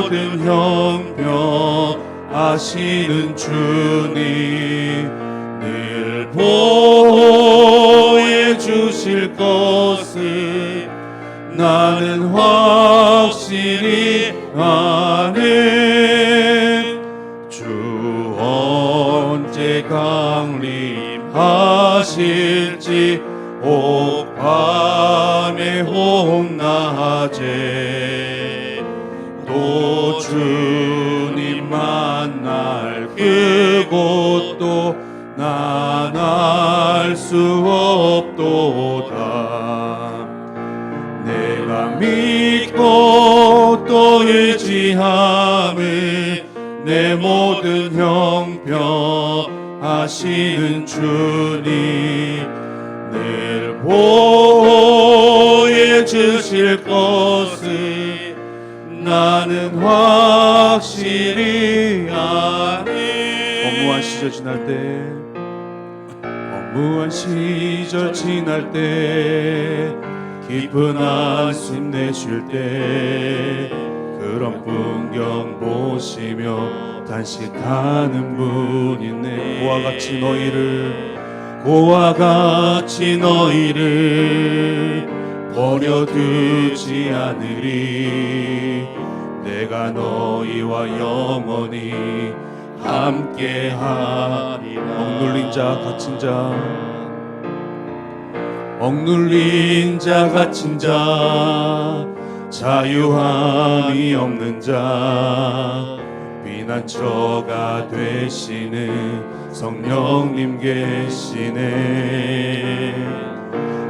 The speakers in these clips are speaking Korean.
모든 형편하시는 주님 늘 보호해 주실 것을 나는 확실히 아네. 주 언제 강림하실지 혹 밤에 혹 낮에 또 주님 만날 그곳도 난 알 수 없도다. 내가 믿고 또 의지함을 내 모든 형편하시는 주님 늘 보호해 주실 것을 나는 확실히 아네. 허무한 시절 지날 때, 허무한 시절 지날 때, 깊은 한숨 내쉴 때, 그런 풍경 보시며 단식하는 분 있네. 고와 같이 너희를 버려두지 않으리. 내가 너희와 영원히 함께하리라. 억눌린 자 갇힌 자 자유함이 없는 자 피난처가 되시는 성령님 계시네.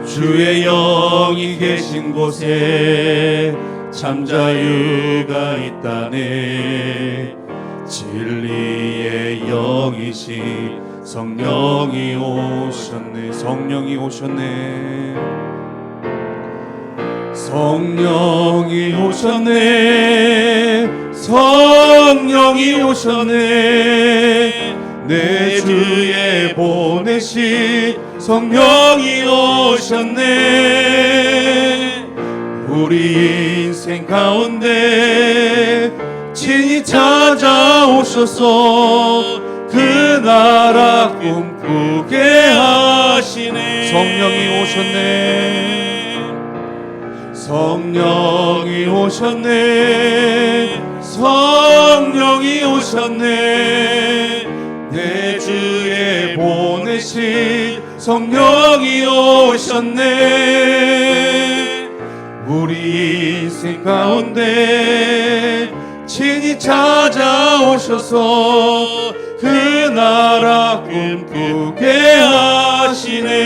주의 영이 계신 곳에 참 자유가 있다네. 진리의 영이신 성령이 오셨네. 성령이 오셨네. 성령이 오셨네. 성령이 오셨네. 내 주에 보내신 성령이 오셨네. 우리 인생 가운데 친히 찾아오셔서 그 나라 꿈꾸게 하시네. 성령이 오셨네. 성령이 오셨네. 성령이 오셨네. 내 주에 보내신 성령이 오셨네. 우리 인생 가운데 친히 찾아오셔서 그 나라 꿈꾸게 하시네.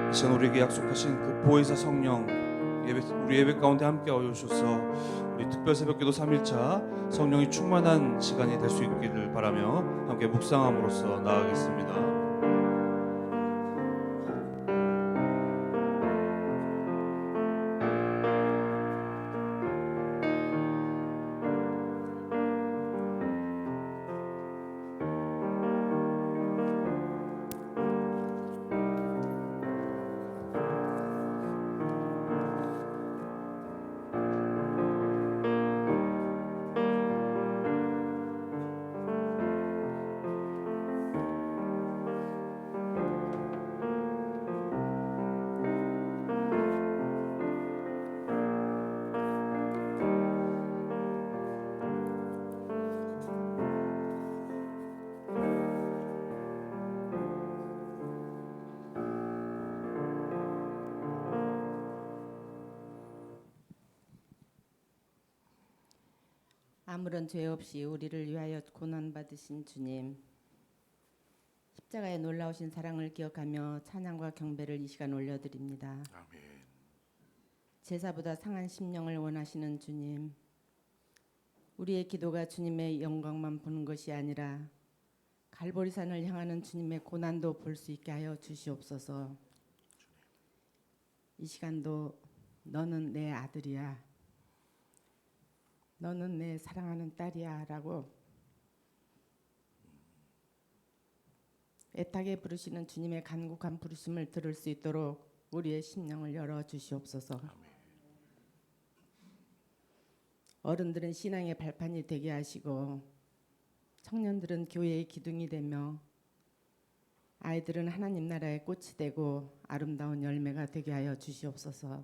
이 시간 우리에게 약속하신 그 보혜사 성령 우리 예배 가운데 함께 오셔서 우리 특별 새벽기도 3일차 성령이 충만한 시간이 될 수 있기를 바라며 함께 묵상함으로써 나아가겠습니다. 아무런 죄 없이 우리를 위하여 고난 받으신 주님, 십자가의 놀라우신 사랑을 기억하며 찬양과 경배를 이 시간 올려드립니다. 아멘. 제사보다 상한 심령을 원하시는 주님, 우리의 기도가 주님의 영광만 보는 것이 아니라 갈보리산을 향하는 주님의 고난도 볼 수 있게 하여 주시옵소서. 이 시간도 너는 내 아들이야, 너는 내 사랑하는 딸이야 라고 애타게 부르시는 주님의 간곡한 부르심을 들을 수 있도록 우리의 심령을 열어 주시옵소서. 어른들은 신앙의 발판이 되게 하시고 청년들은 교회의 기둥이 되며 아이들은 하나님 나라의 꽃이 되고 아름다운 열매가 되게 하여 주시옵소서.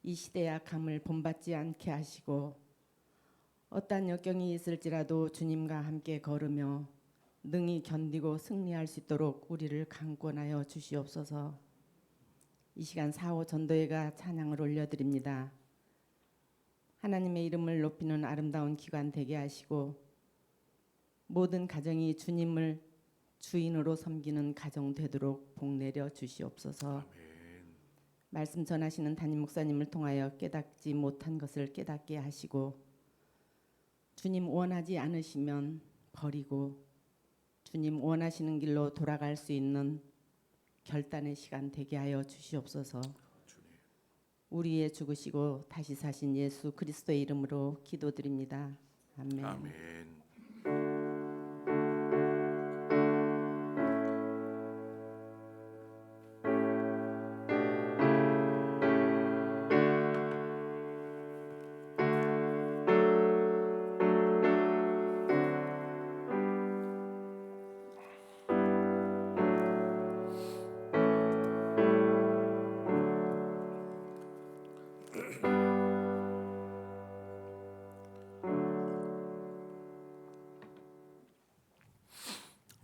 이 시대의 악함을 본받지 않게 하시고 어떠한 역경이 있을지라도 주님과 함께 걸으며 능히 견디고 승리할 수 있도록 우리를 강권하여 주시옵소서. 이 시간 4호 전도회가 찬양을 올려드립니다. 하나님의 이름을 높이는 아름다운 기관 되게 하시고 모든 가정이 주님을 주인으로 섬기는 가정 되도록 복 내려 주시옵소서. 말씀 전하시는 담임 목사님을 통하여 깨닫지 못한 것을 깨닫게 하시고 주님 원하지 않으시면 버리고 주님 원하시는 길로 돌아갈 수 있는 결단의 시간 되게 하여 주시옵소서. 우리의 죽으시고 다시 사신 예수 그리스도의 이름으로 기도드립니다. 아멘. 아멘.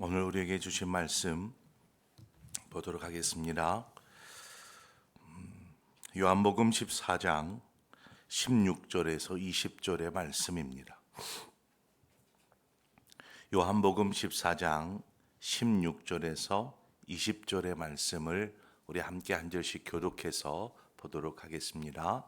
오늘 우리에게 주신 말씀 보도록 하겠습니다. 요한복음 14장 16절에서 20절의 말씀입니다. 요한복음 14장 16절에서 20절의 말씀을 우리 함께 한 절씩 교독해서 보도록 하겠습니다.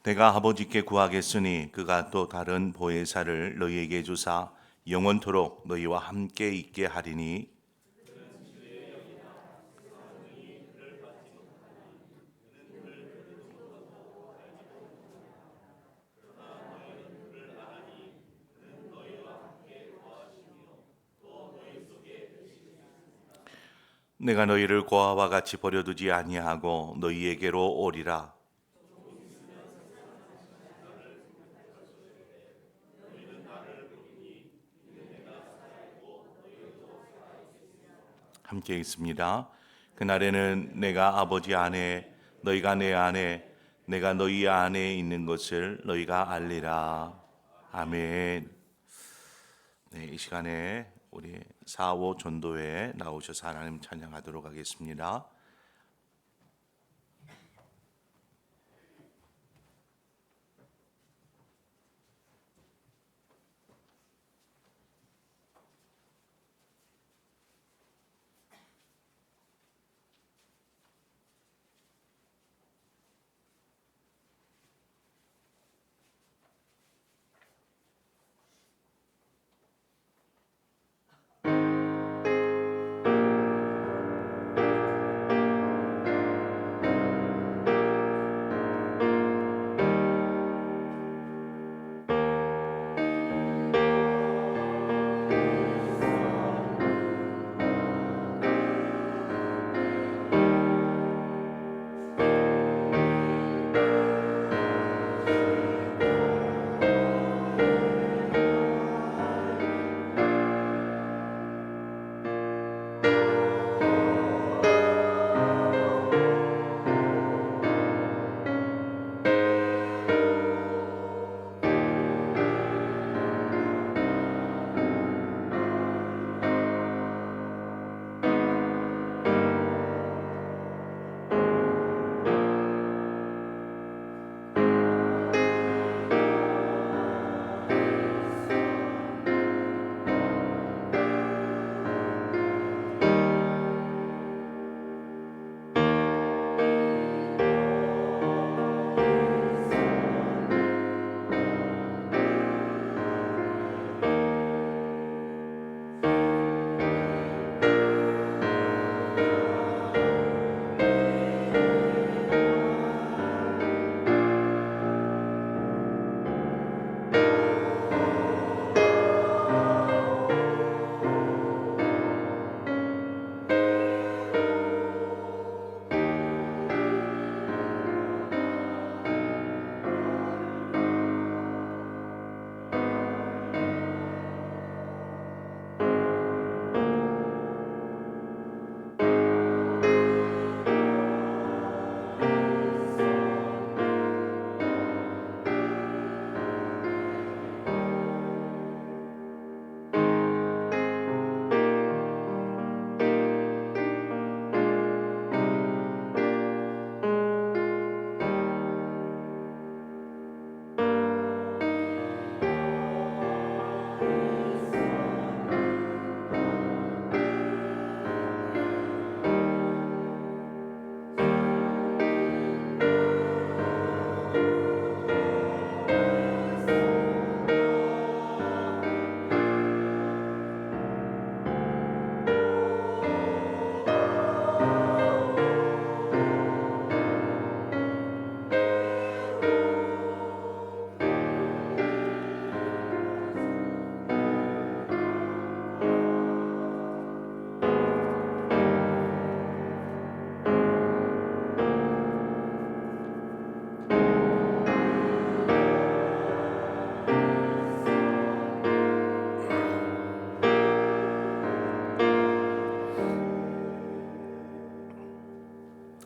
내가 아버지께 구하겠으니 그가 또 다른 보혜사를 너희에게 주사 영원토록 너희와 함께 있게 하리니 내가 너희를 고아와 같이 버려두지 아니하고 너희에게로 오리라. 함께 있습니다. 그날에는 내가 아버지 안에 너희가 내 안에 내가 너희 안에 있는 것을 너희가 알리라. 아멘. 네, 이 시간에 우리 4호 전도회에 나오셔서 하나님 찬양하도록 하겠습니다.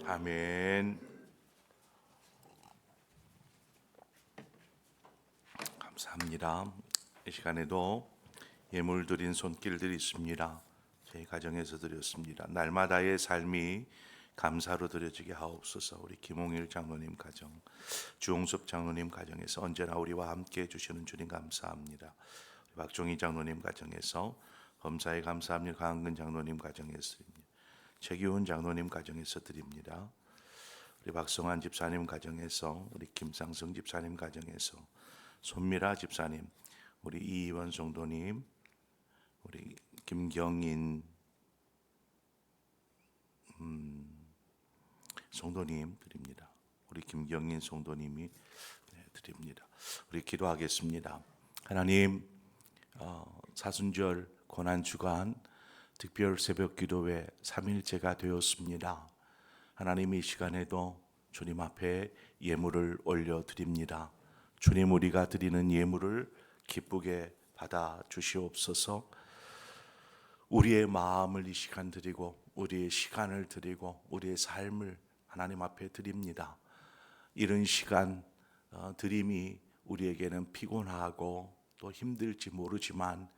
아멘. 감사합니다. 이 시간에도 예물 드린 손길들이 있습니다. 저희 가정에서 드렸습니다. 날마다의 삶이 감사로 드려지게 하옵소서. 우리 김홍일 장로님 가정, 주홍섭 장로님 가정에서 언제나 우리와 함께 해주시는 주님 감사합니다. 박종희 장로님 가정에서 범사에 감사합니다. 강은근 장로님 가정에서 드립니다. 최기훈 장로님 가정에서 드립니다. 우리 박성환 집사님 가정에서, 우리 김상성 집사님 가정에서, 손미라 집사님, 우리 이희원 성도님, 우리 김경인 성도님 드립니다. 우리 김경인 성도님이 드립니다. 우리 기도하겠습니다. 하나님, 사순절 고난주간 특별 새벽 기도회 3일째가 되었습니다. 하나님, 이 시간에도 주님 앞에 예물을 올려드립니다. 주님, 우리가 드리는 예물을 기쁘게 받아 주시옵소서. 우리의 마음을 이 시간 드리고, 우리의 시간을 드리고, 우리의 삶을 하나님 앞에 드립니다. 이런 시간 드림이 우리에게는 피곤하고 또 힘들지 모르지만,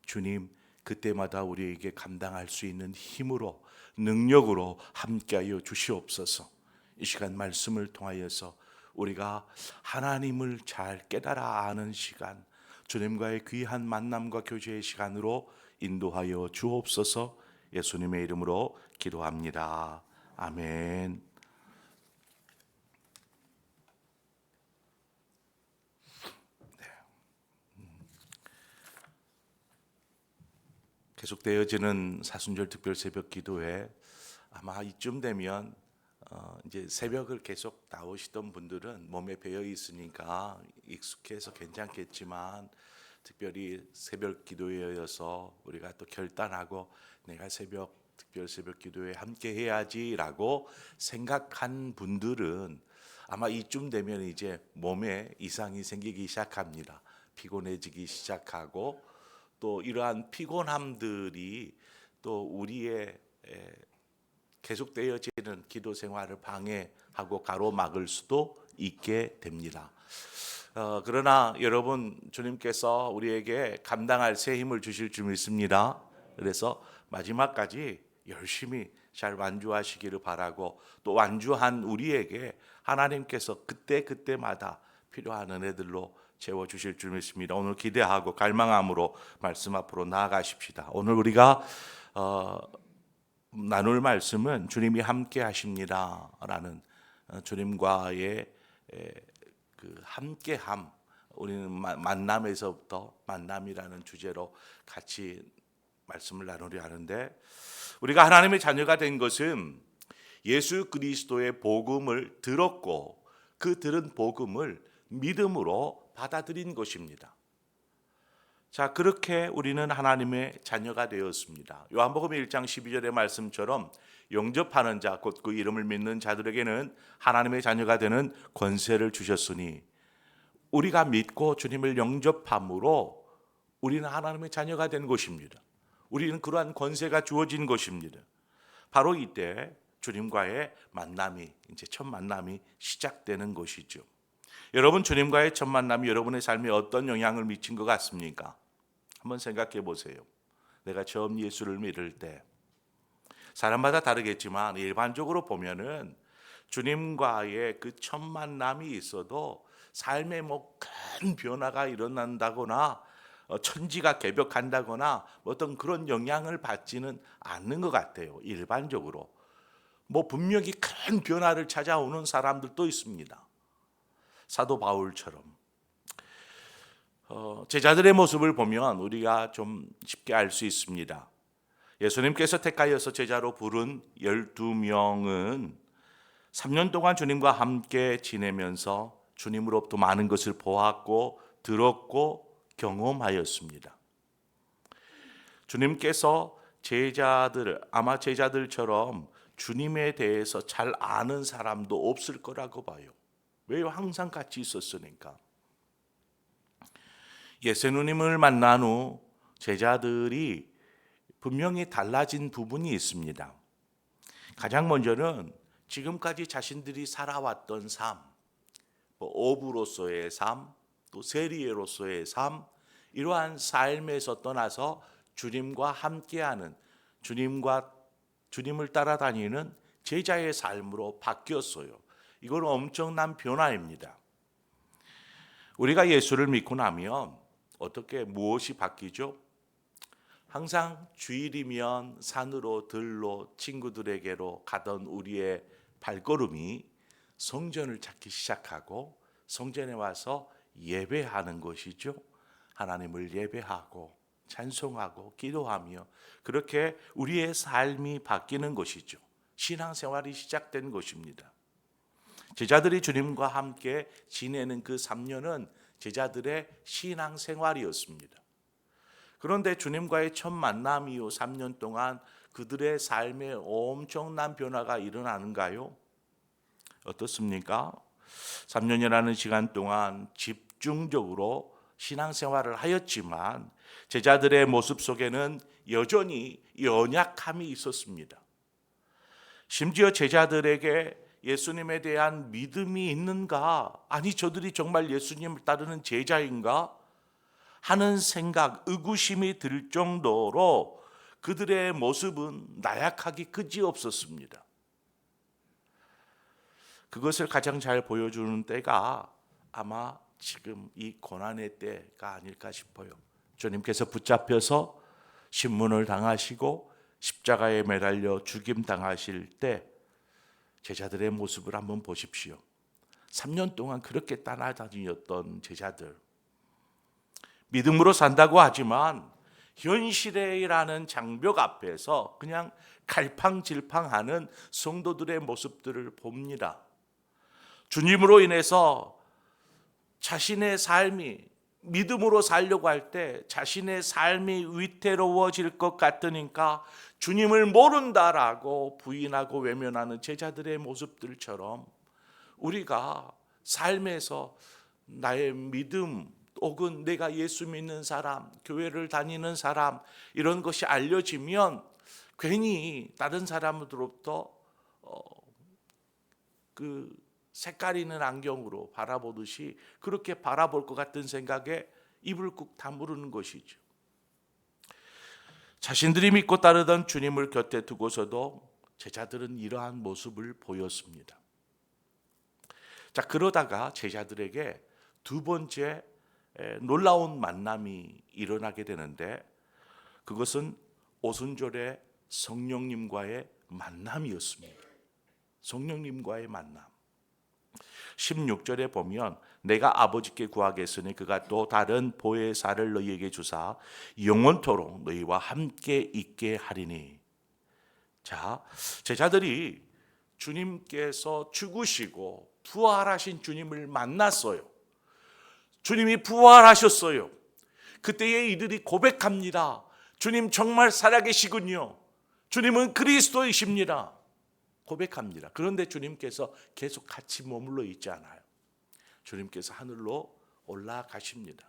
주님, 그때마다 우리에게 감당할 수 있는 힘으로, 능력으로 함께하여 주시옵소서. 이 시간 말씀을 통하여서 우리가 하나님을 잘 깨달아 아는 시간, 주님과의 귀한 만남과 교제의 시간으로 인도하여 주옵소서. 예수님의 이름으로 기도합니다. 아멘. 계속되어지는 사순절 특별 새벽 기도회, 아마 이쯤 되면 이제 새벽을 계속 나오시던 분들은 몸에 배어 있으니까 익숙해서 괜찮겠지만, 특별히 새벽 기도회여서 우리가 또 결단하고 내가 특별 새벽 기도회 함께 해야지라고 생각한 분들은 아마 이쯤 되면 이제 몸에 이상이 생기기 시작합니다. 피곤해지기 시작하고, 또 이러한 피곤함들이 또 우리의 계속되어지는 기도 생활을 방해하고 가로막을 수도 있게 됩니다. 그러나 여러분, 주님께서 우리에게 감당할 새 힘을 주실 줄 믿습니다. 그래서 마지막까지 열심히 잘 완주하시기를 바라고, 또 완주한 우리에게 하나님께서 그때마다 필요한 은혜들로 채워주실 줄 믿습니다. 오늘 기대하고 갈망함으로 말씀 앞으로 나아가십시다. 오늘 우리가 나눌 말씀은 주님이 함께 하십니다라는 주님과의 그 함께함, 우리는 만남에서부터 만남이라는 주제로 같이 말씀을 나누려 하는데, 우리가 하나님의 자녀가 된 것은 예수 그리스도의 복음을 들었고, 그 들은 복음을 믿음으로 받아들인 것입니다. 자, 그렇게 우리는 하나님의 자녀가 되었습니다. 요한복음 1장 12절의 말씀처럼 영접하는 자, 곧 그 이름을 믿는 자들에게는 하나님의 자녀가 되는 권세를 주셨으니, 우리가 믿고 주님을 영접함으로 우리는 하나님의 자녀가 된 것입니다. 우리는 그러한 권세가 주어진 것입니다. 바로 이때 주님과의 만남이, 이제 첫 만남이 시작되는 것이죠. 여러분, 주님과의 첫 만남이 여러분의 삶에 어떤 영향을 미친 것 같습니까? 한번 생각해 보세요. 내가 처음 예수를 믿을 때, 사람마다 다르겠지만 일반적으로 보면은 주님과의 그 첫 만남이 있어도 삶에 뭐 큰 변화가 일어난다거나 천지가 개벽한다거나 어떤 그런 영향을 받지는 않는 것 같아요. 일반적으로 뭐 분명히 큰 변화를 찾아오는 사람들도 있습니다. 사도 바울처럼 제자들의 모습을 보면 우리가 좀 쉽게 알 수 있습니다. 예수님께서 택하여서 제자로 부른 12명은 3년 동안 주님과 함께 지내면서 주님으로부터 많은 것을 보았고 들었고 경험하였습니다. 주님께서 아마 제자들처럼 주님에 대해서 잘 아는 사람도 없을 거라고 봐요. 왜요? 항상 같이 있었으니까. 예수님을 만난 후 제자들이 분명히 달라진 부분이 있습니다. 가장 먼저는 지금까지 자신들이 살아왔던 삶, 어부로서의 삶, 또 세리로서의 삶, 이러한 삶에서 떠나서 주님과 함께하는, 주님을 따라다니는 제자의 삶으로 바뀌었어요. 이건 엄청난 변화입니다. 우리가 예수를 믿고 나면 어떻게 무엇이 바뀌죠? 항상 주일이면 산으로 들로 친구들에게로 가던 우리의 발걸음이 성전을 찾기 시작하고 성전에 와서 예배하는 것이죠. 하나님을 예배하고 찬송하고 기도하며 그렇게 우리의 삶이 바뀌는 것이죠. 신앙생활이 시작된 것입니다. 제자들이 주님과 함께 지내는 그 3년은 제자들의 신앙생활이었습니다. 그런데 주님과의 첫 만남 이후 3년 동안 그들의 삶에 엄청난 변화가 일어나는가요? 어떻습니까? 3년이라는 시간 동안 집중적으로 신앙생활을 하였지만 제자들의 모습 속에는 여전히 연약함이 있었습니다. 심지어 제자들에게 예수님에 대한 믿음이 있는가? 아니, 저들이 정말 예수님을 따르는 제자인가? 하는 생각, 의구심이 들 정도로 그들의 모습은 나약하기 그지없었습니다. 그것을 가장 잘 보여주는 때가 아마 지금 이 고난의 때가 아닐까 싶어요. 주님께서 붙잡혀서 신문을 당하시고 십자가에 매달려 죽임 당하실 때 제자들의 모습을 한번 보십시오. 3년 동안 그렇게 따라다녔던 제자들, 믿음으로 산다고 하지만 현실이라는 장벽 앞에서 그냥 갈팡질팡하는 성도들의 모습들을 봅니다. 주님으로 인해서 자신의 삶이 믿음으로 살려고 할 때 자신의 삶이 위태로워질 것 같으니까 주님을 모른다라고 부인하고 외면하는 제자들의 모습들처럼 우리가 삶에서 나의 믿음 혹은 내가 예수 믿는 사람, 교회를 다니는 사람 이런 것이 알려지면 괜히 다른 사람들로부터 그 색깔 있는 안경으로 바라보듯이 그렇게 바라볼 것 같은 생각에 입을 꾹 다무르는 것이죠. 자신들이 믿고 따르던 주님을 곁에 두고서도 제자들은 이러한 모습을 보였습니다. 자, 그러다가 제자들에게 두 번째 놀라운 만남이 일어나게 되는데 그것은 오순절에 성령님과의 만남이었습니다. 성령님과의 만남. 16절에 보면 내가 아버지께 구하겠으니 그가 또 다른 보혜사를 너희에게 주사 영원토록 너희와 함께 있게 하리니. 자, 제자들이 주님께서 죽으시고 부활하신 주님을 만났어요. 주님이 부활하셨어요. 그때에 이들이 고백합니다. 주님 정말 살아계시군요. 주님은 그리스도이십니다. 고백합니다. 그런데 주님께서 계속 같이 머물러 있지 않아요. 주님께서 하늘로 올라가십니다.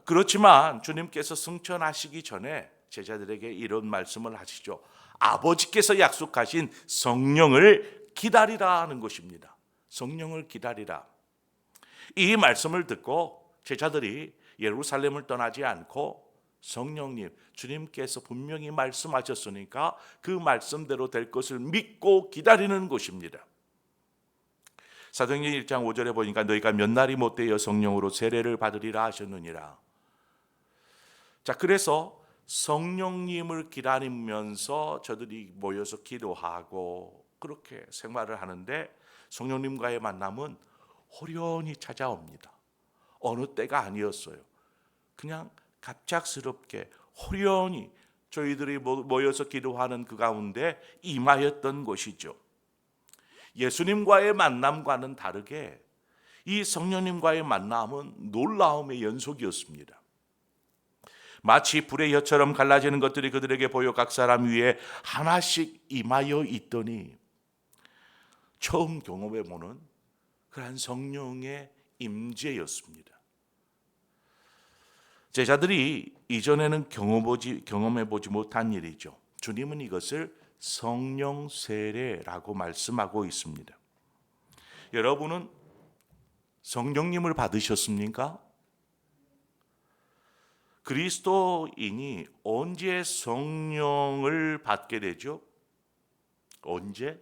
그렇지만 주님께서 승천하시기 전에 제자들에게 이런 말씀을 하시죠. 아버지께서 약속하신 성령을 기다리라 하는 것입니다. 성령을 기다리라. 이 말씀을 듣고 제자들이 예루살렘을 떠나지 않고 성령님, 주님께서 분명히 말씀하셨으니까 그 말씀대로 될 것을 믿고 기다리는 것입니다. 사도행전 1장 5절에 보니까 너희가 몇 날이 못되어 성령으로 세례를 받으리라 하셨느니라. 자, 그래서 성령님을 기다리면서 저들이 모여서 기도하고 그렇게 생활을 하는데 성령님과의 만남은 호련히 찾아옵니다. 어느 때가 아니었어요. 그냥 갑작스럽게 호련히 저희들이 모여서 기도하는 그 가운데 임하였던 것이죠. 예수님과의 만남과는 다르게 이 성령님과의 만남은 놀라움의 연속이었습니다. 마치 불의 혀처럼 갈라지는 것들이 그들에게 보여 각 사람 위에 하나씩 임하여 있더니 처음 경험해보는 그러한 성령의 임재였습니다. 제자들이 이전에는 경험해보지 못한 일이죠. 주님은 이것을 성령 세례라고 말씀하고 있습니다. 여러분은 성령님을 받으셨습니까? 그리스도인이 언제 성령을 받게 되죠? 언제?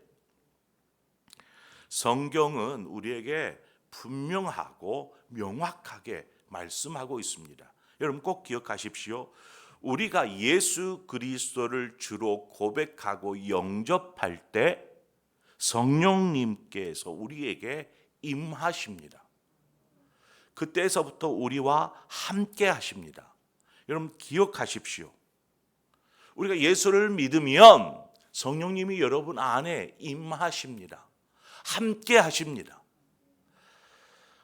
성경은 우리에게 분명하고 명확하게 말씀하고 있습니다. 여러분 꼭 기억하십시오. 우리가 예수 그리스도를 주로 고백하고 영접할 때 성령님께서 우리에게 임하십니다. 그때서부터 우리와 함께 하십니다. 여러분 기억하십시오. 우리가 예수를 믿으면 성령님이 여러분 안에 임하십니다. 함께 하십니다.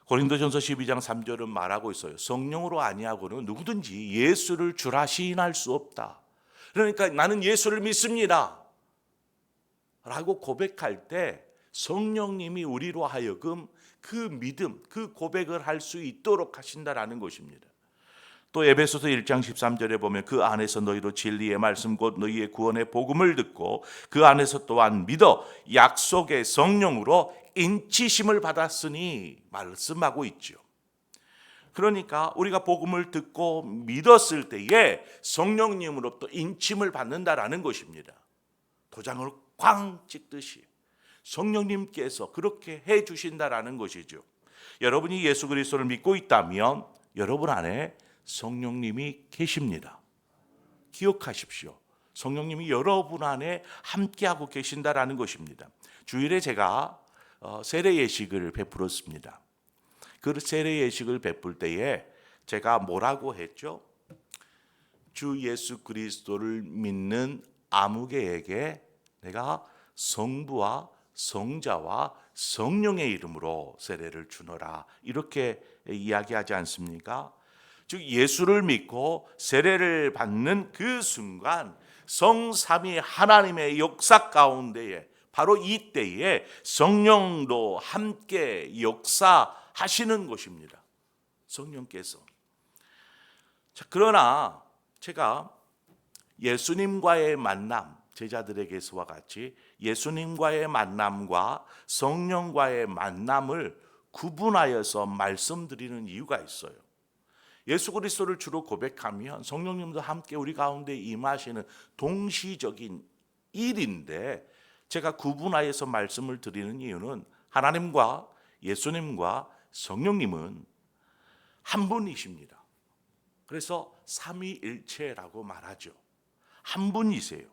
고린도전서 12장 3절은 말하고 있어요. 성령으로 아니하고는 누구든지 예수를 주라 시인할 수 없다. 그러니까 나는 예수를 믿습니다 라고 고백할 때 성령님이 우리로 하여금 그 믿음, 그 고백을 할 수 있도록 하신다라는 것입니다. 또 에베소서 1장 13절에 보면 그 안에서 너희도 진리의 말씀 곧 너희의 구원의 복음을 듣고 그 안에서 또한 믿어 약속의 성령으로 인치심을 받았으니 말씀하고 있죠. 그러니까 우리가 복음을 듣고 믿었을 때에 성령님으로부터 인침을 받는다라는 것입니다. 도장을 꽝 찍듯이 성령님께서 그렇게 해 주신다라는 것이죠. 여러분이 예수 그리스도를 믿고 있다면 여러분 안에 성령님이 계십니다. 기억하십시오. 성령님이 여러분 안에 함께하고 계신다라는 것입니다. 주일에 제가 세례 예식을 베풀었습니다. 그 세례 예식을 베풀 때에 제가 뭐라고 했죠? 주 예수 그리스도를 믿는 아무개에게 내가 성부와 성자와 성령의 이름으로 세례를 주노라 이렇게 이야기하지 않습니까? 즉 예수를 믿고 세례를 받는 그 순간 성삼위 하나님의 역사 가운데에 바로 이때에 성령도 함께 역사하시는 것입니다. 성령께서. 자, 그러나 제가 예수님과의 만남, 제자들에게서와 같이 예수님과의 만남과 성령과의 만남을 구분하여서 말씀드리는 이유가 있어요. 예수 그리스도를 주로 고백하면 성령님도 함께 우리 가운데 임하시는 동시적인 일인데 제가 구분하여서 말씀을 드리는 이유는 하나님과 예수님과 성령님은 한 분이십니다. 그래서 삼위일체라고 말하죠. 한 분이세요.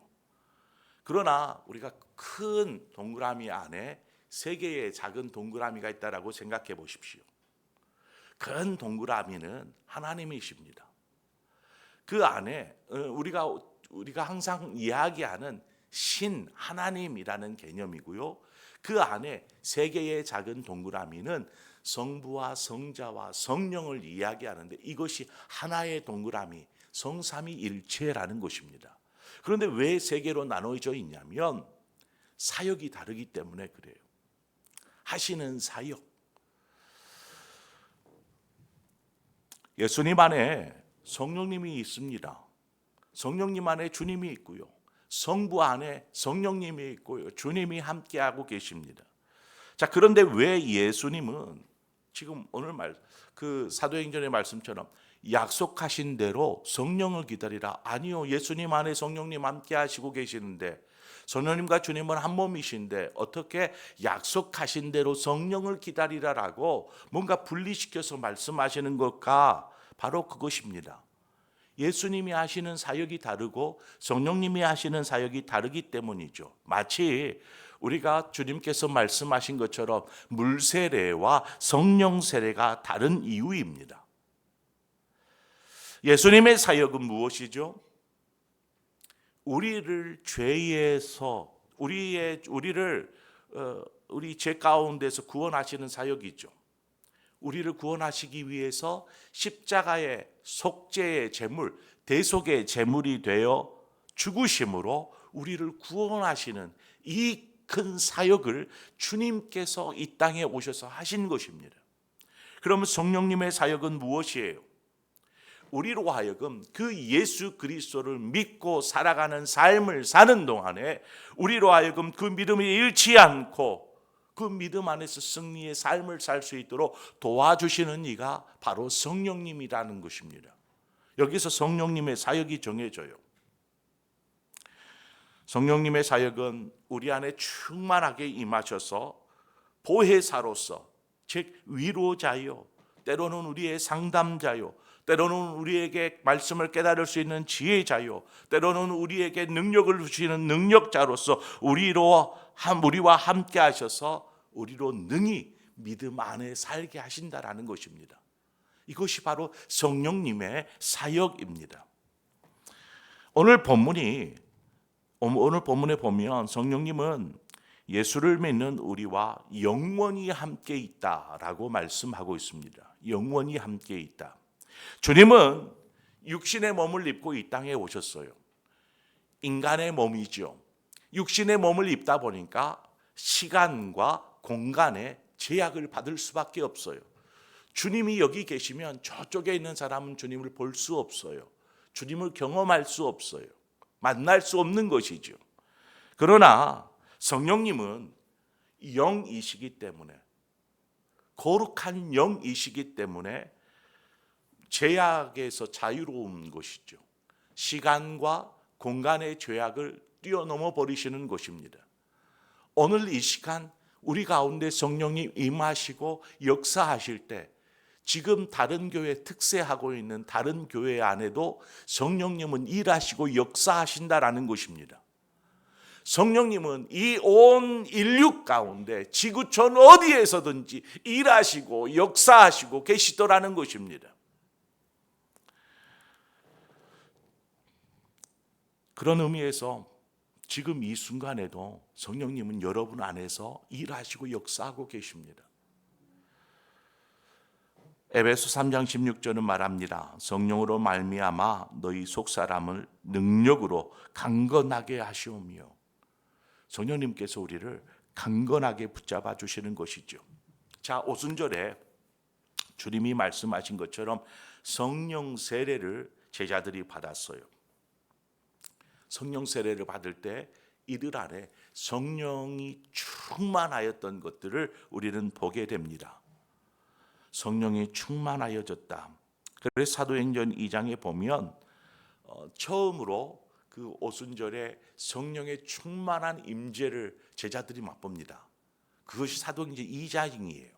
그러나 우리가 큰 동그라미 안에 세 개의 작은 동그라미가 있다라고 생각해 보십시오. 큰 동그라미는 하나님이십니다. 그 안에 우리가 항상 이야기하는 신 하나님이라는 개념이고요. 그 안에 세 개의 작은 동그라미는 성부와 성자와 성령을 이야기하는데 이것이 하나의 동그라미 성삼위일체라는 것입니다. 그런데 왜 세 개로 나눠져 있냐면 사역이 다르기 때문에 그래요. 하시는 사역. 예수님 안에 성령님이 있습니다. 성령님 안에 주님이 있고요. 성부 안에 성령님이 있고요. 주님이 함께하고 계십니다. 자, 그런데 왜 예수님은 지금 오늘 그 사도행전의 말씀처럼 약속하신 대로 성령을 기다리라. 아니요. 예수님 안에 성령님 함께 하시고 계시는데 성령님과 주님은 한 몸이신데 어떻게 약속하신 대로 성령을 기다리라라고 뭔가 분리시켜서 말씀하시는 걸까? 바로 그것입니다. 예수님이 하시는 사역이 다르고 성령님이 하시는 사역이 다르기 때문이죠. 마치 우리가 주님께서 말씀하신 것처럼 물 세례와 성령 세례가 다른 이유입니다. 예수님의 사역은 무엇이죠? 우리를 죄에서 우리 죄 가운데서 구원하시는 사역이죠. 우리를 구원하시기 위해서 십자가의 속죄의 제물, 대속의 제물이 되어 죽으심으로 우리를 구원하시는 이 큰 사역을 주님께서 이 땅에 오셔서 하신 것입니다. 그러면 성령님의 사역은 무엇이에요? 우리로 하여금 그 예수 그리스도를 믿고 살아가는 삶을 사는 동안에 우리로 하여금 그 믿음을 잃지 않고 그 믿음 안에서 승리의 삶을 살 수 있도록 도와주시는 이가 바로 성령님이라는 것입니다. 여기서 성령님의 사역이 정해져요. 성령님의 사역은 우리 안에 충만하게 임하셔서 보혜사로서, 즉 위로자요, 때로는 우리의 상담자요, 때로는 우리에게 말씀을 깨달을 수 있는 지혜자요, 때로는 우리에게 능력을 주시는 능력자로서 우리와 함께 하셔서 우리로 능히 믿음 안에 살게 하신다라는 것입니다. 이것이 바로 성령님의 사역입니다. 오늘 본문에 보면 성령님은 예수를 믿는 우리와 영원히 함께 있다라고 말씀하고 있습니다. 영원히 함께 있다. 주님은 육신의 몸을 입고 이 땅에 오셨어요. 인간의 몸이죠. 육신의 몸을 입다 보니까 시간과 공간에 제약을 받을 수밖에 없어요. 주님이 여기 계시면 저쪽에 있는 사람은 주님을 볼 수 없어요. 주님을 경험할 수 없어요. 만날 수 없는 것이죠. 그러나 성령님은 영이시기 때문에, 거룩한 영이시기 때문에 제약에서 자유로운 것이죠. 시간과 공간의 제약을 뛰어넘어 버리시는 것입니다. 오늘 이 시간 우리 가운데 성령이 임하시고 역사하실 때 지금 다른 교회 특세하고 있는 다른 교회 안에도 성령님은 일하시고 역사하신다라는 것입니다. 성령님은 이 온 인류 가운데 지구촌 어디에서든지 일하시고 역사하시고 계시더라는 것입니다. 그런 의미에서 지금 이 순간에도 성령님은 여러분 안에서 일하시고 역사하고 계십니다. 에베소 3장 16절은 말합니다. 성령으로 말미암아 너희 속사람을 능력으로 강건하게 하시오며, 성령님께서 우리를 강건하게 붙잡아 주시는 것이죠. 자, 오순절에 주님이 말씀하신 것처럼 성령 세례를 제자들이 받았어요. 성령 세례를 받을 때 이들 안에 성령이 충만하였던 것들을 우리는 보게 됩니다. 성령이 충만하여졌다. 그래서 사도행전 2장에 보면 처음으로 그 오순절에 성령의 충만한 임재를 제자들이 맛봅니다. 그것이 사도행전 2장이에요.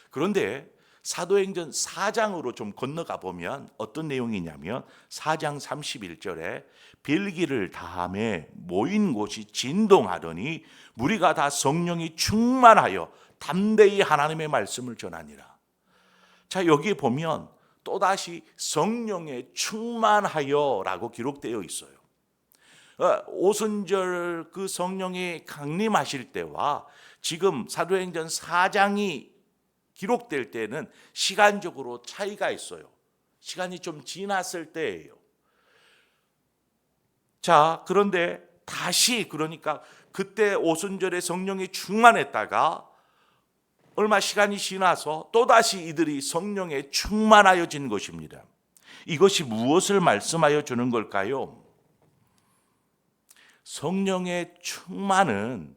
그런데 사도행전 4장으로 좀 건너가 보면 어떤 내용이냐면 4장 31절에 빌기를 다함에 모인 곳이 진동하더니 무리가 다 성령이 충만하여 담대히 하나님의 말씀을 전하니라. 자, 여기 보면 또다시 성령에 충만하여라고 기록되어 있어요. 오순절 그 성령이 강림하실 때와 지금 사도행전 4장이 기록될 때는 시간적으로 차이가 있어요. 시간이 좀 지났을 때예요. 자, 그런데 다시, 그러니까 그때 오순절에 성령이 충만했다가 얼마 시간이 지나서 또다시 이들이 성령에 충만하여진 것입니다. 이것이 무엇을 말씀하여 주는 걸까요? 성령의 충만은,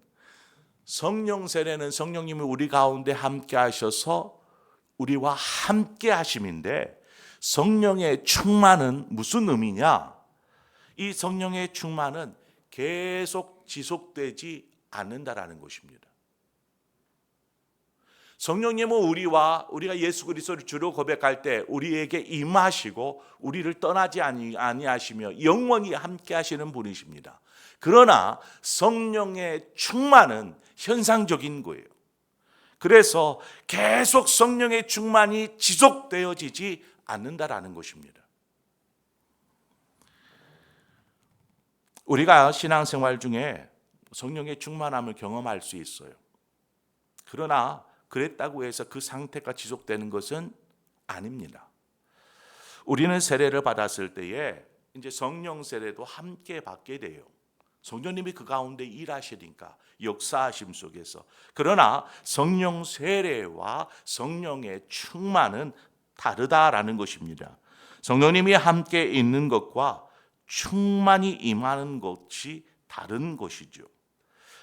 성령 세례는 성령님이 우리 가운데 함께 하셔서 우리와 함께 하심인데, 성령의 충만은 무슨 의미냐? 이 성령의 충만은 계속 지속되지 않는다라는 것입니다. 성령님은 우리가 예수 그리스도를 주로 고백할 때 우리에게 임하시고 우리를 떠나지 아니하시며 영원히 함께 하시는 분이십니다. 그러나 성령의 충만은 현상적인 거예요. 그래서 계속 성령의 충만이 지속되어지지 않는다라는 것입니다. 우리가 신앙생활 중에 성령의 충만함을 경험할 수 있어요. 그러나 그랬다고 해서 그 상태가 지속되는 것은 아닙니다. 우리는 세례를 받았을 때에 이제 성령 세례도 함께 받게 돼요. 성령님이 그 가운데 일하시니까 역사하심 속에서. 그러나 성령 세례와 성령의 충만은 다르다라는 것입니다. 성령님이 함께 있는 것과 충만히 임하는 것이 다른 것이죠.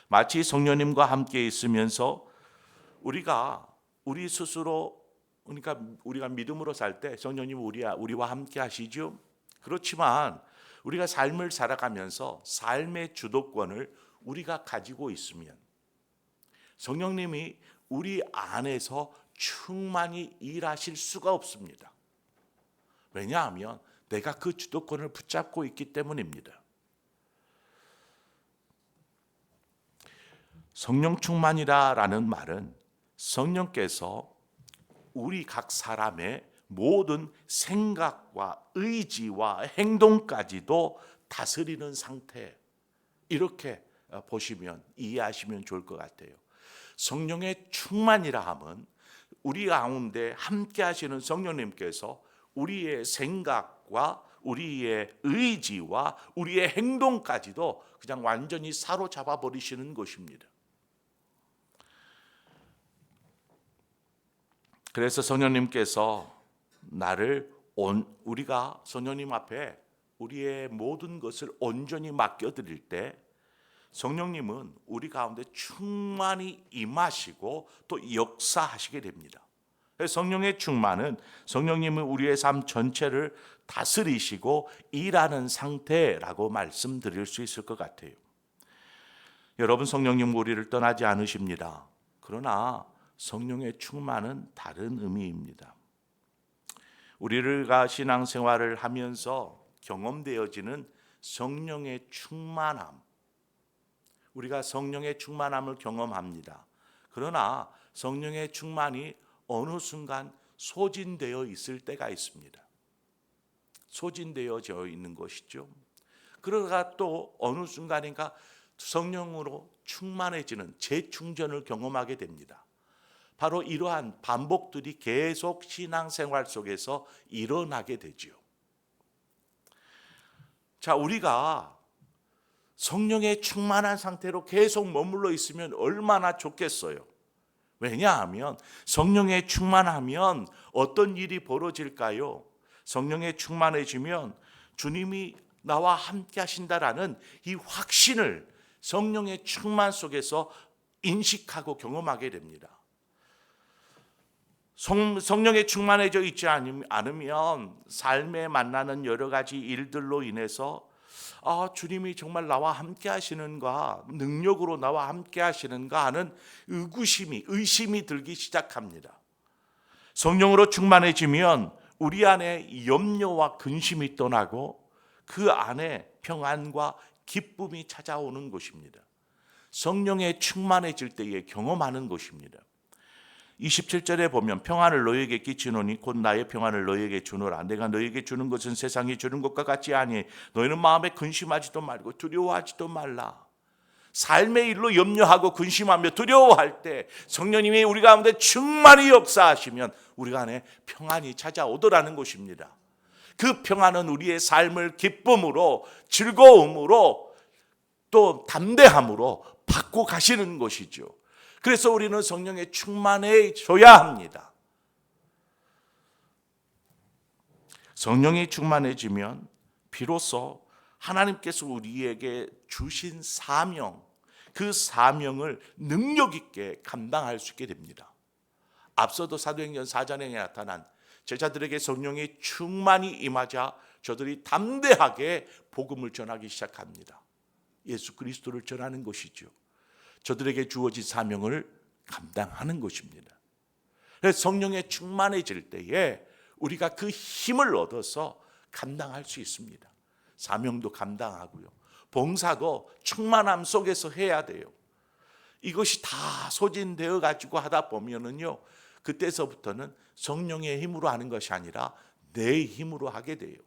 마치 성령님과 함께 있으면서 우리 스스로, 그러니까 우리가 믿음으로 살 때 성령님은 우리와 함께 하시죠. 그렇지만 우리가 삶을 살아가면서 삶의 주도권을 우리가 가지고 있으면 성령님이 우리 안에서 충만히 일하실 수가 없습니다. 왜냐하면 내가 그 주도권을 붙잡고 있기 때문입니다. 성령 충만이라는 말은 성령께서 우리 각 사람의 모든 생각과 의지와 행동까지도 다스리는 상태, 이렇게 보시면 이해하시면 좋을 것 같아요. 성령의 충만이라 함은 우리 가운데 함께 하시는 성령님께서 우리의 생각과 우리의 의지와 우리의 행동까지도 그냥 완전히 사로잡아 버리시는 것입니다. 그래서 성령님께서 우리가 성령님 앞에 우리의 모든 것을 온전히 맡겨드릴 때 성령님은 우리 가운데 충만히 임하시고 또 역사하시게 됩니다. 성령의 충만은 성령님은 우리의 삶 전체를 다스리시고 일하는 상태라고 말씀드릴 수 있을 것 같아요. 여러분, 성령님 우리를 떠나지 않으십니다. 그러나 성령의 충만은 다른 의미입니다. 우리가 신앙생활을 하면서 경험되어지는 성령의 충만함, 우리가 성령의 충만함을 경험합니다. 그러나 성령의 충만이 어느 순간 소진되어 있을 때가 있습니다. 소진되어져 있는 것이죠. 그러다가 또 어느 순간인가 성령으로 충만해지는 재충전을 경험하게 됩니다. 바로 이러한 반복들이 계속 신앙생활 속에서 일어나게 되지요. 자, 우리가 성령의 충만한 상태로 계속 머물러 있으면 얼마나 좋겠어요. 왜냐하면 성령에 충만하면 어떤 일이 벌어질까요? 성령에 충만해지면 주님이 나와 함께 하신다라는 이 확신을 성령의 충만 속에서 인식하고 경험하게 됩니다. 성령에 충만해져 있지 않으면 삶에 만나는 여러 가지 일들로 인해서 주님이 정말 나와 함께 하시는가, 능력으로 나와 함께 하시는가 하는 의심이 들기 시작합니다. 성령으로 충만해지면 우리 안에 염려와 근심이 떠나고 그 안에 평안과 기쁨이 찾아오는 것입니다. 성령에 충만해질 때에 경험하는 것입니다. 27절에 보면 평안을 너희에게 끼치노니 곧 나의 평안을 너희에게 주노라. 내가 너희에게 주는 것은 세상이 주는 것과 같지 아니. 너희는 마음에 근심하지도 말고 두려워하지도 말라. 삶의 일로 염려하고 근심하며 두려워할 때 성령님이 우리 가운데 충만히 역사하시면 우리 안에 평안이 찾아오더라는 것입니다. 그 평안은 우리의 삶을 기쁨으로, 즐거움으로, 또 담대함으로 바꿔 가시는 것이죠. 그래서 우리는 성령에 충만해져야 합니다. 성령이 충만해지면 비로소 하나님께서 우리에게 주신 사명, 그 사명을 능력 있게 감당할 수 있게 됩니다. 앞서도 사도행전 4장에 나타난 제자들에게 성령이 충만히 임하자 저들이 담대하게 복음을 전하기 시작합니다. 예수 그리스도를 전하는 것이죠. 저들에게 주어진 사명을 감당하는 것입니다. 그래서 성령에 충만해질 때에 우리가 그 힘을 얻어서 감당할 수 있습니다. 사명도 감당하고요. 봉사도 충만함 속에서 해야 돼요. 이것이 다 소진되어 가지고 하다 보면은요, 그때서부터는 성령의 힘으로 하는 것이 아니라 내 힘으로 하게 돼요.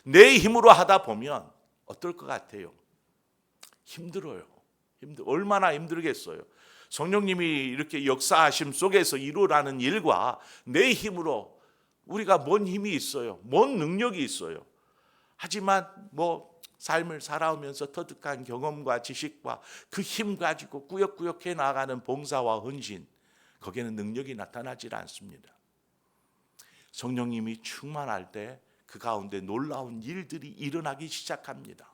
내 힘으로 하다 보면 어떨 것 같아요? 힘들어요. 얼마나 힘들겠어요. 성령님이 이렇게 역사하심 속에서 이루라는 일과 내 힘으로 우리가 뭔 힘이 있어요? 뭔 능력이 있어요? 하지만 삶을 살아오면서 터득한 경험과 지식과 그 힘 가지고 꾸역꾸역 해 나가는 봉사와 헌신, 거기에는 능력이 나타나질 않습니다. 성령님이 충만할 때 그 가운데 놀라운 일들이 일어나기 시작합니다.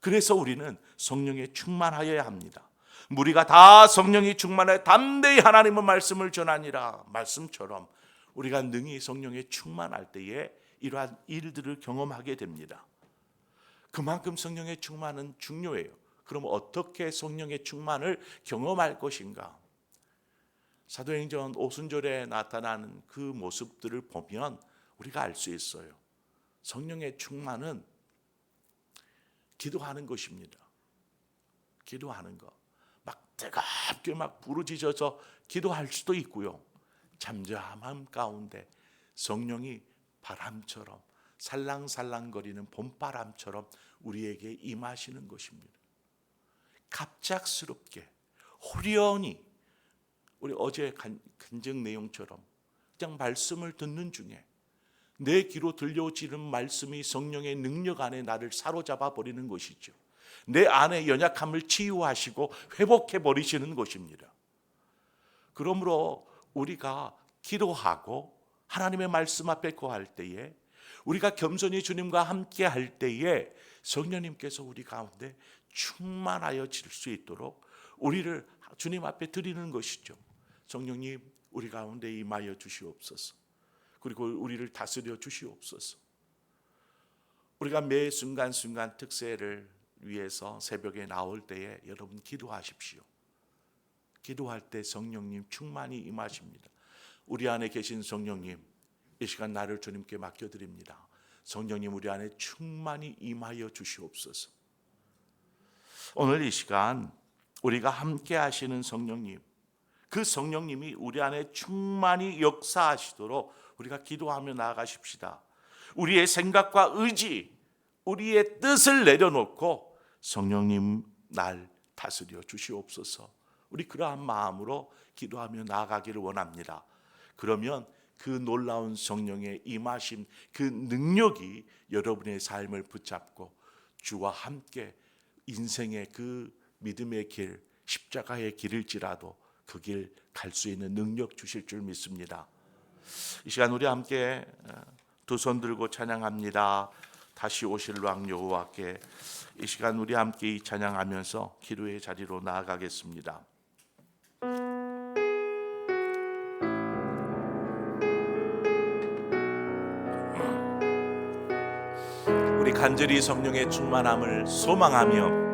그래서 우리는 성령에 충만하여야 합니다. 우리가 다 성령이 충만해 담대히 하나님의 말씀을 전하니라 말씀처럼 우리가 능히 성령에 충만할 때에 이러한 일들을 경험하게 됩니다. 그만큼 성령의 충만은 중요해요. 그럼 어떻게 성령의 충만을 경험할 것인가? 사도행전 오순절에 나타나는 그 모습들을 보면 우리가 알 수 있어요. 성령의 충만은 기도하는 것입니다. 기도하는 것. 막 뜨겁게 막 부르짖어서 기도할 수도 있고요. 잠잠함 가운데 성령이 바람처럼 살랑살랑거리는 봄바람처럼 우리에게 임하시는 것입니다. 갑작스럽게 호련히 우리 어제 간증 내용처럼 그냥 말씀을 듣는 중에 내 귀로 들려오지는 말씀이 성령의 능력 안에 나를 사로잡아 버리는 것이죠. 내 안의 연약함을 치유하시고 회복해 버리시는 것입니다. 그러므로 우리가 기도하고 하나님의 말씀 앞에 거할 때에 우리가 겸손히 주님과 함께 할 때에 성령님께서 우리 가운데 충만하여질 수 있도록 우리를 주님 앞에 드리는 것이죠. 성령님 우리 가운데 임하여 주시옵소서. 그리고 우리를 다스려 주시옵소서. 우리가 매 순간순간 특세를 위해서 새벽에 나올 때에 여러분 기도하십시오. 기도할 때 성령님 충만히 임하십니다. 우리 안에 계신 성령님, 이 시간 나를 주님께 맡겨드립니다. 성령님 우리 안에 충만히 임하여 주시옵소서. 오늘 이 시간 우리가 함께 하시는 성령님, 그 성령님이 우리 안에 충만히 역사하시도록 우리가 기도하며 나아가십시다. 우리의 생각과 의지, 우리의 뜻을 내려놓고 성령님 날 다스려 주시옵소서. 우리 그러한 마음으로 기도하며 나아가기를 원합니다. 그러면 그 놀라운 성령의 임하심, 그 능력이 여러분의 삶을 붙잡고 주와 함께 인생의 그 믿음의 길, 십자가의 길일지라도 그 길 갈 수 있는 능력 주실 줄 믿습니다. 이 시간 우리 함께 두 손 들고 찬양합니다. 다시 오실 왕 여호와께. 이 시간 우리 함께 이 찬양하면서 기도의 자리로 나아가겠습니다. 우리 간절히 성령의 충만함을 소망하며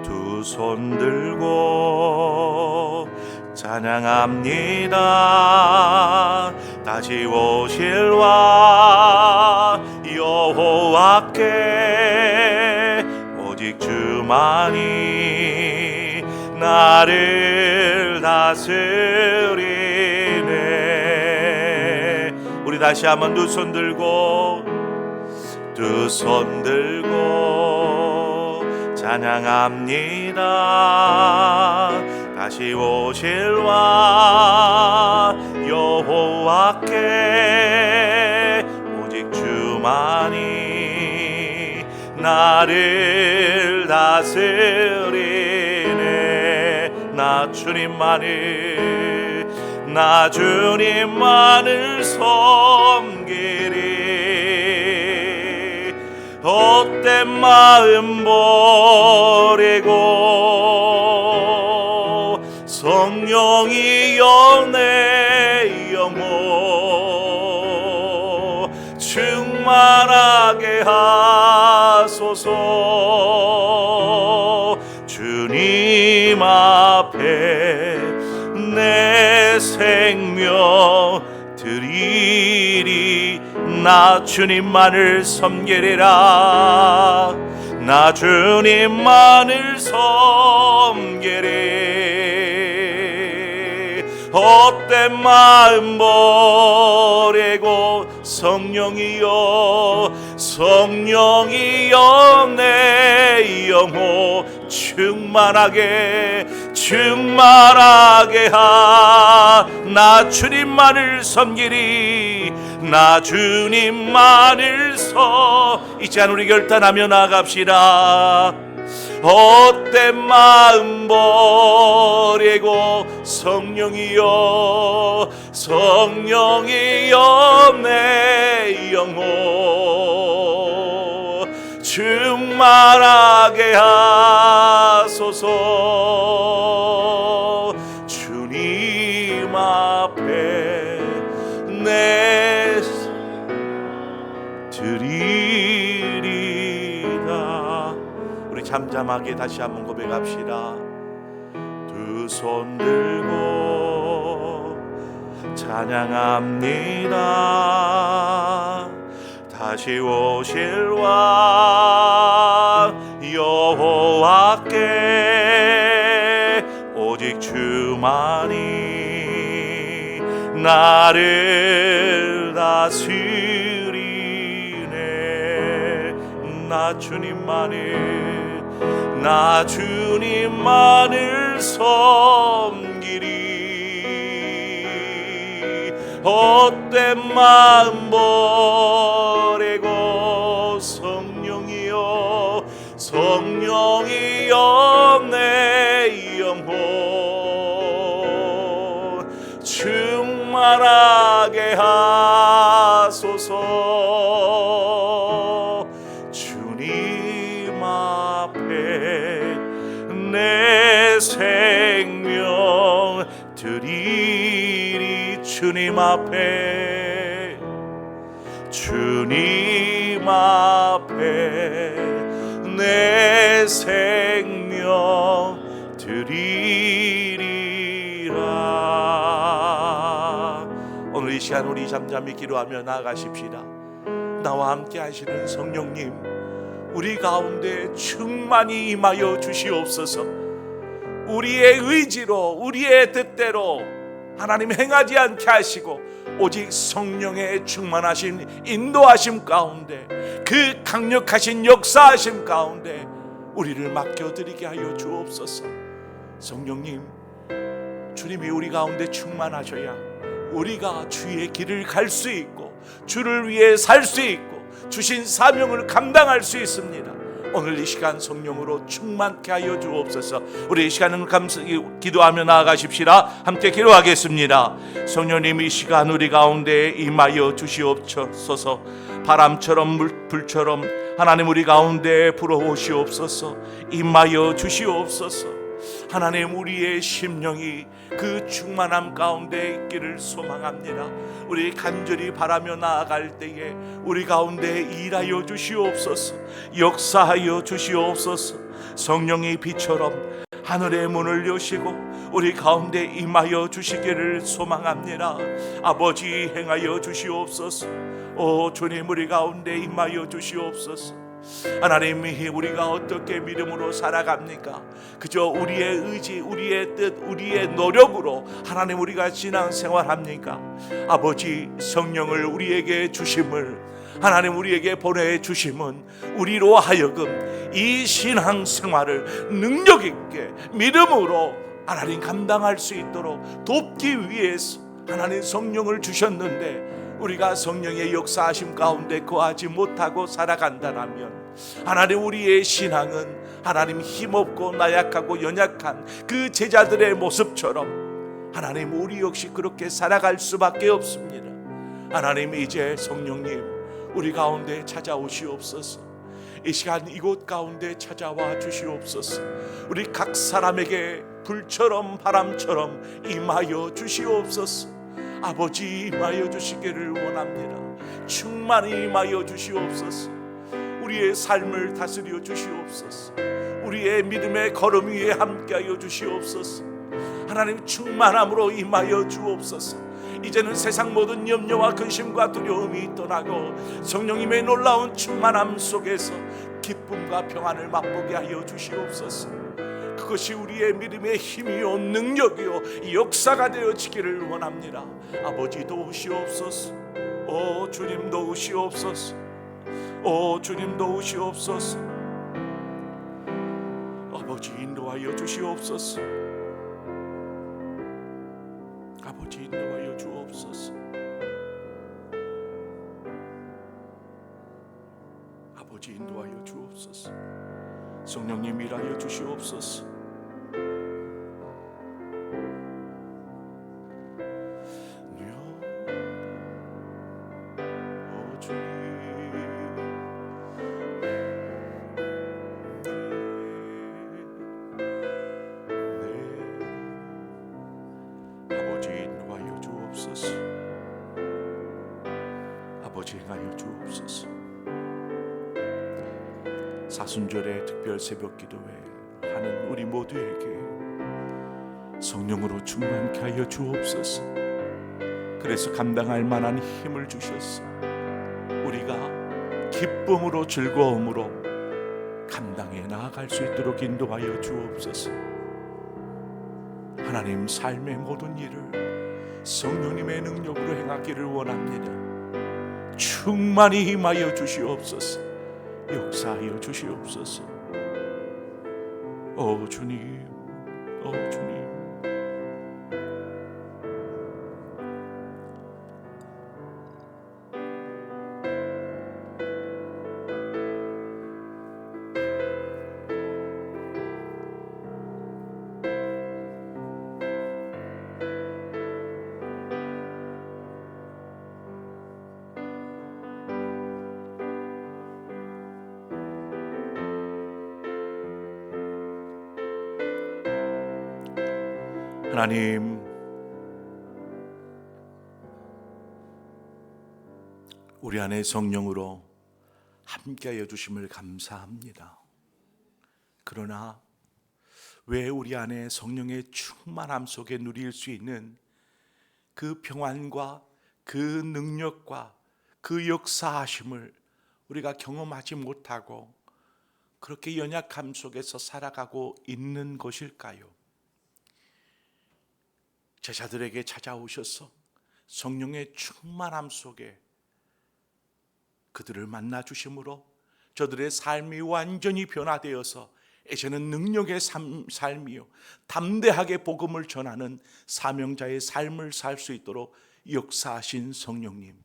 두 손 들고 찬양합니다. 다시 오실 왕 여호와께 오직 주만이 나를 다스리네. 우리 다시 한번 두 손 들고 찬양합니다. 다시 오실 왕 여호와께 오직 주만이 나를 다스리네. 나 주님만을 섬기리. 헛된 마음 버리고 성령이여 내 영혼 충만하게 하소서. 주님 앞에 내 생명 드리리. 나 주님만을 섬기리라. 나 주님만을 섬기리. 헛된 마음 버리고 성령이여 내 영혼 충만하게 나 주님만을 섬기리. 나 주님만을 이 시간 우리 결단하며 나갑시다. 헛된 마음 버리고 성령이여 성령이여 내 영혼 충만하게 하소서. 주님 앞에 내 드리리다. 우리 잠잠하게 다시 한번 고백합시다. 두 손 들고 찬양합니다. 다시 오실 왕 여호와께 오직 주만이 나를 다스리네. 나 주님만을 섬기리. 헛된 마음 버리고 성령이여 성령이여 내 영혼 충만하게 하소서. 주님 앞에 내 생명 드리리. 주님 앞에 내 생명 드리리라. 오늘 이 시간 우리 잠잠히 기도하며 나아가십시다. 나와 함께 하시는 성령님, 우리 가운데 충만히 임하여 주시옵소서. 우리의 의지로 우리의 뜻대로 하나님 행하지 않게 하시고 오직 성령의 충만하신 인도하심 가운데 그 강력하신 역사하심 가운데 우리를 맡겨드리게 하여 주옵소서. 성령님, 주님이 우리 가운데 충만하셔야 우리가 주의 길을 갈 수 있고 주를 위해 살 수 있고 주신 사명을 감당할 수 있습니다. 오늘 이 시간 성령으로 충만케 하여 주옵소서. 우리 이 시간은 기도하며 나아가십시다. 함께 기도하겠습니다. 성령님, 이 시간 우리 가운데 임하여 주시옵소서. 바람처럼 불처럼 하나님 우리 가운데 불어오시옵소서. 임하여 주시옵소서. 하나님, 우리의 심령이 그 충만함 가운데 있기를 소망합니다. 우리 간절히 바라며 나아갈 때에 우리 가운데 일하여 주시옵소서. 역사하여 주시옵소서. 성령의 빛처럼 하늘의 문을 여시고 우리 가운데 임하여 주시기를 소망합니다. 아버지, 행하여 주시옵소서. 오 주님, 우리 가운데 임하여 주시옵소서. 하나님이 우리가 어떻게 믿음으로 살아갑니까? 그저 우리의 의지, 우리의 뜻, 우리의 노력으로 하나님 우리가 신앙생활합니까? 아버지, 성령을 우리에게 주심을, 하나님 우리에게 보내주심은 우리로 하여금 이 신앙생활을 능력 있게 믿음으로 하나님 감당할 수 있도록 돕기 위해서 하나님 성령을 주셨는데, 우리가 성령의 역사하심 가운데 거하지 못하고 살아간다면 하나님, 우리의 신앙은 하나님 힘없고 나약하고 연약한 그 제자들의 모습처럼 하나님 우리 역시 그렇게 살아갈 수밖에 없습니다. 하나님, 이제 성령님 우리 가운데 찾아오시옵소서. 이 시간 이곳 가운데 찾아와 주시옵소서. 우리 각 사람에게 불처럼 바람처럼 임하여 주시옵소서. 아버지, 임하여 주시기를 원합니다. 충만히 임하여 주시옵소서. 우리의 삶을 다스려 주시옵소서. 우리의 믿음의 걸음 위에 함께하여 주시옵소서. 하나님, 충만함으로 임하여 주옵소서. 이제는 세상 모든 염려와 근심과 두려움이 떠나고 성령님의 놀라운 충만함 속에서 기쁨과 평안을 맛보게 하여 주시옵소서. 그것이 우리의 믿음의 힘이요 능력이요 역사가 되어지기를 원합니다. 아버지, 도우시옵소서. 오 주님, 도우시옵소서. 오 주님, 도우시옵소서. 아버지, 인도하여 주시옵소서. 아버지, 인도하여 주옵소서. 아버지, 인도하여 주옵소서. 성령님, 일하여 주시옵소서. 오 주님, 아버지 인도하여 주옵소서. 아버지 행하여 주옵소서. 사순절의 특별 새벽 기도회 하는 우리 모두에게 성령으로 충만케 하여 주옵소서. 그래서 감당할 만한 힘을 주셔서 우리가 기쁨으로 즐거움으로 감당해 나아갈 수 있도록 인도하여 주옵소서. 하나님, 삶의 모든 일을 성령님의 능력으로 행하기를 원합니다. 충만히 임하여 주시옵소서. 역사하여 주시옵소서. 오 주님, 오 주님. 하나님, 우리 안에 성령으로 함께하여 주심을 감사합니다. 그러나 왜 우리 안에 성령의 충만함 속에 누릴 수 있는 그 평안과 그 능력과 그 역사하심을 우리가 경험하지 못하고 그렇게 연약함 속에서 살아가고 있는 것일까요? 제자들에게 찾아오셔서 성령의 충만함 속에 그들을 만나 주심으로 저들의 삶이 완전히 변화되어서 이제는 능력의 삶이요, 담대하게 복음을 전하는 사명자의 삶을 살 수 있도록 역사하신 성령님,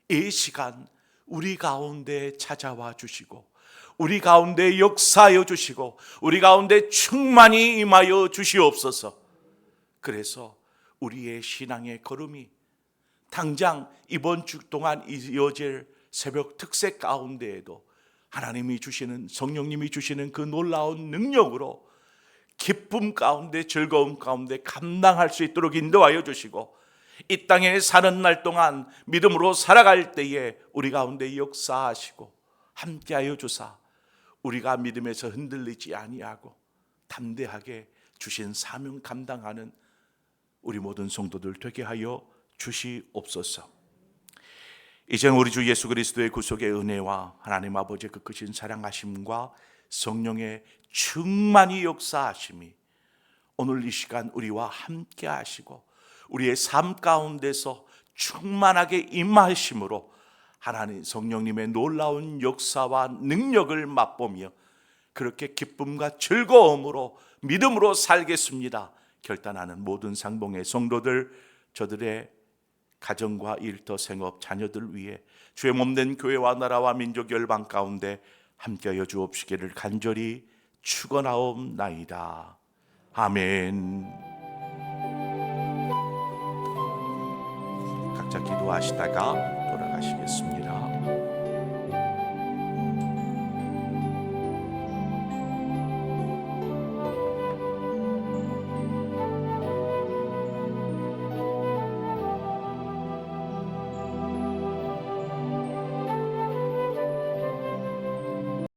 이 시간 우리 가운데 찾아와 주시고 우리 가운데 역사하여 주시고 우리 가운데 충만히 임하여 주시옵소서. 그래서 우리의 신앙의 걸음이 당장 이번 주 동안 이어질 새벽 특색 가운데에도 하나님이 주시는, 성령님이 주시는 그 놀라운 능력으로 기쁨 가운데, 즐거움 가운데 감당할 수 있도록 인도하여 주시고, 이 땅에 사는 날 동안 믿음으로 살아갈 때에 우리 가운데 역사하시고 함께하여 주사 우리가 믿음에서 흔들리지 아니하고 담대하게 주신 사명 감당하는 우리 모든 성도들 되게 하여 주시옵소서. 이제 우리 주 예수 그리스도의 구속의 은혜와 하나님 아버지의 그 크신 사랑하심과 성령의 충만히 역사하심이 오늘 이 시간 우리와 함께 하시고 우리의 삶 가운데서 충만하게 임하심으로 하나님 성령님의 놀라운 역사와 능력을 맛보며 그렇게 기쁨과 즐거움으로 믿음으로 살겠습니다 결단하는 모든 상봉의 성도들, 저들의 가정과 일터, 생업, 자녀들 위해 주의 몸된 교회와 나라와 민족 열방 가운데 함께하여 주옵시기를 간절히 축원하옵나이다. 아멘. 각자 기도하시다가 돌아가시겠습니다.